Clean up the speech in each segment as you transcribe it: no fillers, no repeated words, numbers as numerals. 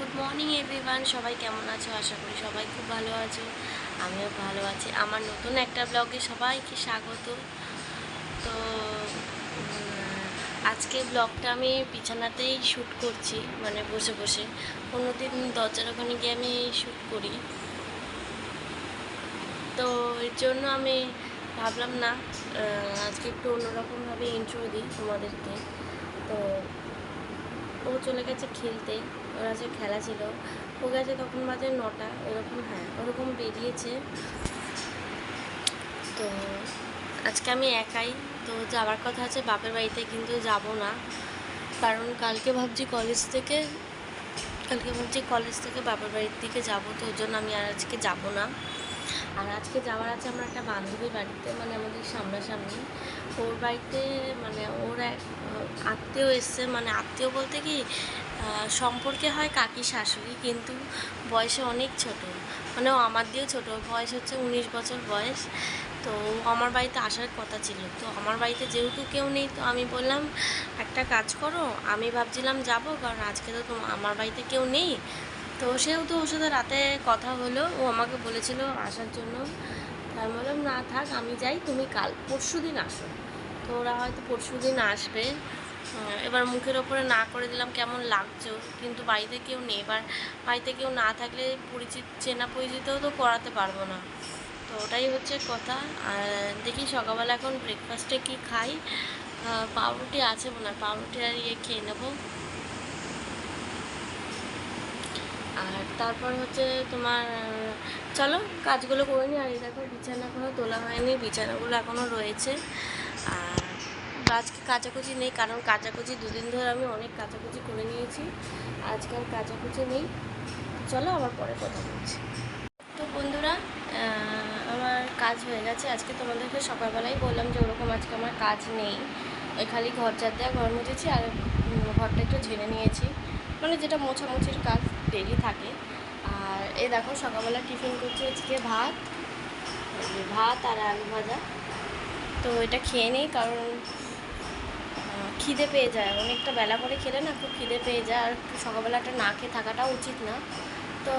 Good morning everyone, সবাই কেমন আছো? আশা করি সবাই খুব ভালো আছো। আমিও ভালো আছি। আমার নতুন একটা ব্লগে সবাইকে স্বাগত। তো আজকে ব্লগটা আমি বিছানাতেই শ্যুট করছি, মানে বসে বসে। অন্যদিন দরজার ওখানে গিয়ে আমি শ্যুট করি। তো এর জন্য আমি ভাবলাম না, আজকে একটু অন্যরকমভাবে ইন্ট্রো দিই তোমাদেরকে। তো ও চলে গেছে খেলতে, ওর আজকে খেলা ছিল। ও গেছে তখন বাজে 9টা এরকম, হ্যাঁ ওরকম বেরিয়েছে। তো আজকে আমি একাই, তো যাওয়ার কথা আছে বাপের বাড়িতে, কিন্তু যাব না। কারণ কালকে ভাবছি কলেজ থেকে বাপের বাড়ির দিকে যাব, তো ওর জন্য আমি আর আজকে যাব না। আর আজকে যাওয়ার আছে আমার একটা বান্ধবীর বাড়িতে, মানে আমাদের সামনাসামনি। ওর বাড়িতে মানে ওর এক আত্মীয় এসছে, মানে আত্মীয় বলতে কি সম্পর্কে হয় কাকি শাশুড়ি, কিন্তু বয়সে অনেক ছোট। মানে ও আমার দিয়েও ছোটো, বয়স হচ্ছে 19 বছর বয়স। তো আমার বাড়িতে আসার কথা ছিল, তো আমার বাড়িতে যেহেতু কেউ নেই, তো আমি বললাম একটা কাজ করো, আমি ভাবছিলাম যাব, কারণ আজকে তো আমার বাড়িতে কেউ নেই। তো সেহেতু ওর সাথে রাতে কথা হলো, ও আমাকে বলেছিল আসার জন্য। আমি বললাম না থাক, আমি যাই, তুমি কাল পরশু দিন আসো। তো ওরা হয়তো পরশু দিন আসবে। এবার মুখের ওপরে না করে দিলাম, কেমন লাগছো, কিন্তু বাড়িতে কেউ নেই। এবার বাড়িতে কেউ না থাকলে চেনা পরিচিতও তো করাতে পারবো না। তো ওটাই হচ্ছে কথা। আর দেখি সকালবেলা এখন ব্রেকফাস্টে কি খাই। পাউরুটি আছে মনে হয়, পাউরুটি আর খেয়ে নেবো। আর তারপর হচ্ছে তোমার চলো কাজগুলো করে নিই। আর এই দেখো বিছানা এখনও তোলা হয়নি, বিছানাগুলো এখনও রয়েছে। আর আজকে কাচাকুচি নেই, কারণ কাচাকুচি দুদিন ধরে আমি অনেক কাচাকুচি করে নিয়েছি। আজকে আর কাচাকুচি নেই। চলো আবার পরে কথা বলছি। তো বন্ধুরা, আমার কাজ হয়ে গেছে। আজকে তোমাদেরকে সকালবেলাই বললাম যে ওরকম আজকে আমার কাজ নেই, ওই খালি ঘর ঝাড় দেওয়া, ঘর মুছেছি আর ঘরটা একটু ঝেড়ে নিয়েছি, মানে যেটা মোছামুছির কাজ ডেলি থাকে। আর এই দেখো সকালবেলা টিফিন করছি আজকে ভাত আর আলু ভাজা। তো এটা খেয়ে নিই, কারণ খিদে পেয়ে যায়, অনেকটা বেলা করে খেলে না খুব খিদে পেয়ে যায়। আর সকালবেলাটা না খেয়ে থাকাটাও উচিত না। তো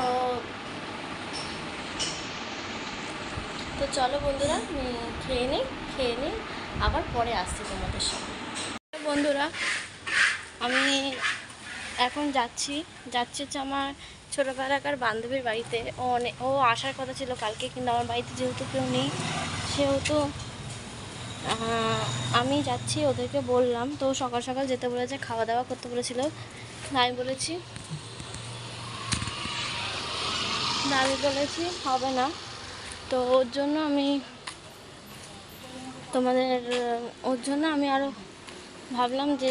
তো চলো বন্ধুরা, খেয়ে নিই আবার পরে আসছি তোমাদের সাথে। বন্ধুরা, আমি এখন যাচ্ছি হচ্ছে আমার ছোটোবেলাকার বান্ধবীর বাড়িতে। ও আসার কথা ছিল কালকে, কিন্তু আমার বাড়িতে যেহেতু কেউ নেই, সেহেতু আমি যাচ্ছি। ওদেরকে বললাম, তো সকাল সকাল যেতে বলেছে, খাওয়া দাওয়া করতে বলেছিল। আমি বলেছি হবে না। তো ওর জন্য আমি আরও ভাবলাম যে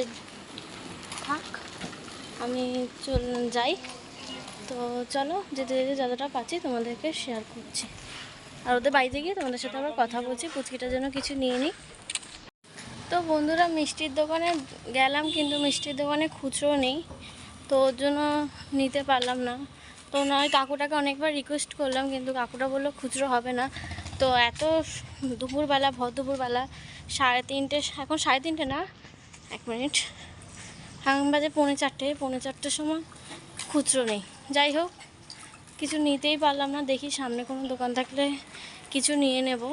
থাক, আমি যাই। তো চলো যেতে যেতে যতটা পাচ্ছি তোমাদেরকে শেয়ার করছি। আর ওদের বাড়িতে গিয়ে তোমাদের সাথে আবার কথা বলছি, পুচকিটার জন্য কিছু নিয়ে নিই। তো বন্ধুরা, মিষ্টির দোকানে গেলাম, কিন্তু মিষ্টির দোকানে খুচরো নেই, তো ওর জন্য নিতে পারলাম না। তো নয় কাকুটাকে অনেকবার রিকোয়েস্ট করলাম, কিন্তু কাকুটা বললো খুচরো হবে না। তো এত দুপুরবেলা, ভর দুপুরবেলা 3:30, এখন 3:30 না, 1 মিনিট, এখন বাজে 4:45 সময় খুচরো নেই। যাই হোক, কিছু নিতেই পারলাম না। দেখি সামনে কোনো দোকান থাকলে কিছু নিয়ে নেব।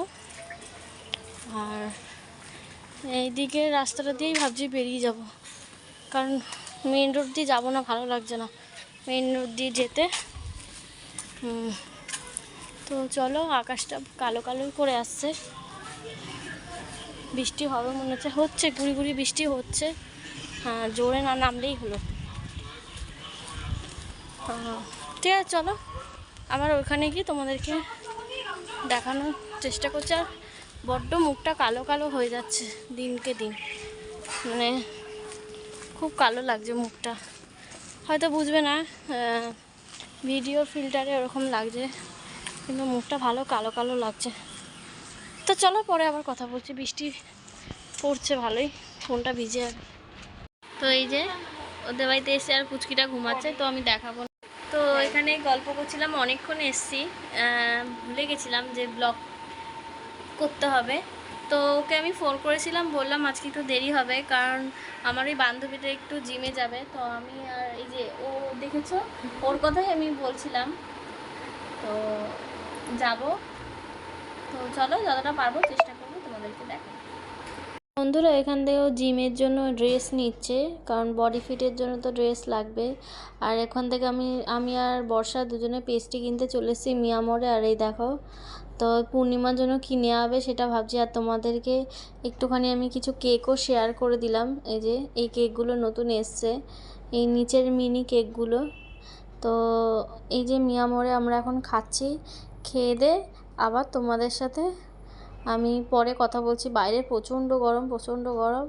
আর এইদিকে রাস্তাটা দিয়েই ভাবছি বেরিয়ে যাব, কারণ মেন রোড দিয়ে যাবো না, ভালো লাগছে না মেন রোড দিয়ে যেতে। তো চলো, আকাশটা কালো কালোই করে আসছে, বৃষ্টি হবে মনে হচ্ছে, গুড়ি গুড়ি বৃষ্টি হচ্ছে। হ্যাঁ, জোরে না নামলেই হলো। ঠিক আছে, চলো আমার ওখানে গিয়ে তোমাদেরকে দেখানোর চেষ্টা করছি। আর বড্ড মুখটা কালো কালো হয়ে যাচ্ছে দিনকে দিন, মানে খুব কালো লাগছে মুখটা। হয়তো বুঝবে না, ভিডিও ফিল্টারে ওরকম লাগছে, কিন্তু মুখটা ভালো কালো কালো লাগছে। তো চলো পরে আবার কথা বলছি। বৃষ্টি পড়ছে ভালোই, ফোনটা ভিজে যাবে। তো এই যে ওদের বাড়িতে এসে আর পুচকিটা ঘুমাচ্ছে, তো আমি দেখাবো না। তো এখানে গল্প করছিলাম, অনেকক্ষণ এসছি, ভুলে গেছিলাম যে ব্লগ করতে হবে। তো ওকে আমি ফোন করেছিলাম, বললাম আজকে একটু দেরি হবে, কারণ আমার ওই বান্ধবীটা একটু জিমে যাবে। তো আমি আর এই যে ও দেখেছো, ওর কথাই আমি বলছিলাম। তো যাব, তো চলো যতটা পারবো চেষ্টা করবো তোমাদেরকে দেখো। বন্ধুরা এখান থেকেও জিমের জন্য ড্রেস নিচ্ছে, কারণ বডি ফিটের জন্য তো ড্রেস লাগবে। আর এখান থেকে আমি আর বর্ষা দুজনে পেস্ট্রি কিনতে চলে এসেছি মিয়ামরে। আর এই দেখো, তো পূর্ণিমার জন্য কী নেওয়া হবে সেটা ভাবছি। আর তোমাদেরকে একটুখানি আমি কিছু কেকও শেয়ার করে দিলাম। এই যে এই কেকগুলো নতুন এসছে, এই নিচের মিনি কেকগুলো। তো এই যে মিয়ামরে আমরা এখন খাচ্ছি, খেয়ে দে আবার তোমাদের সাথে আমি পরে কথা বলছি। বাইরে প্রচণ্ড গরম, প্রচণ্ড গরম।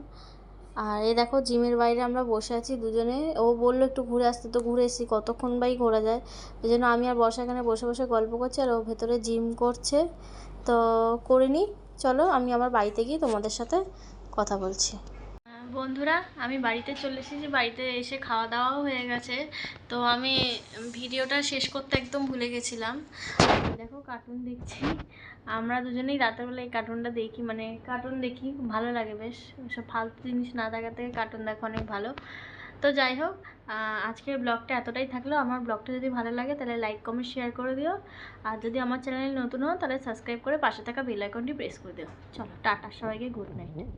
আর এই দেখো জিমের বাইরে আমরা বসে আছি দুজনে। ও বললো একটু ঘুরে আসতে, তো ঘুরে এসেছি, কতক্ষণ বাই ঘোরা যায়। ওই জন্য আমি আর বর্ষা এখানে বসে বসে গল্প করছি, আর ও ভেতরে জিম করছে। তো করে নিই, চলো আমি আমার বাড়িতে গিয়ে তোমাদের সাথে কথা বলছি। বন্ধুরা আমি বাড়িতে চলে এসেছি, বাড়িতে এসে খাওয়া দাওয়াও হয়ে গেছে। তো আমি ভিডিওটা শেষ করতে একদম ভুলে গেছিলাম। দেখো কার্টুন দেখছি, আমরা দুজনেই রাতের বেলা এই কার্টুনটা দেখি, মানে কার্টুন দেখি ভালো লাগে বেশ, সব ফালতু জিনিস না দেখার থেকে কার্টুন দেখা অনেক ভালো। তো যাই হোক, আজকের ব্লগটা এতটাই থাকলো। আমার ব্লগটা যদি ভালো লাগে তাহলে লাইক কমেন্ট শেয়ার করে দিও। আর যদি আমার চ্যানেলে নতুন হও তাহলে সাবস্ক্রাইব করে পাশে থাকা বেল আইকনটি প্রেস করে দিও। চলো টাটা, সবাইকে গুড নাইট।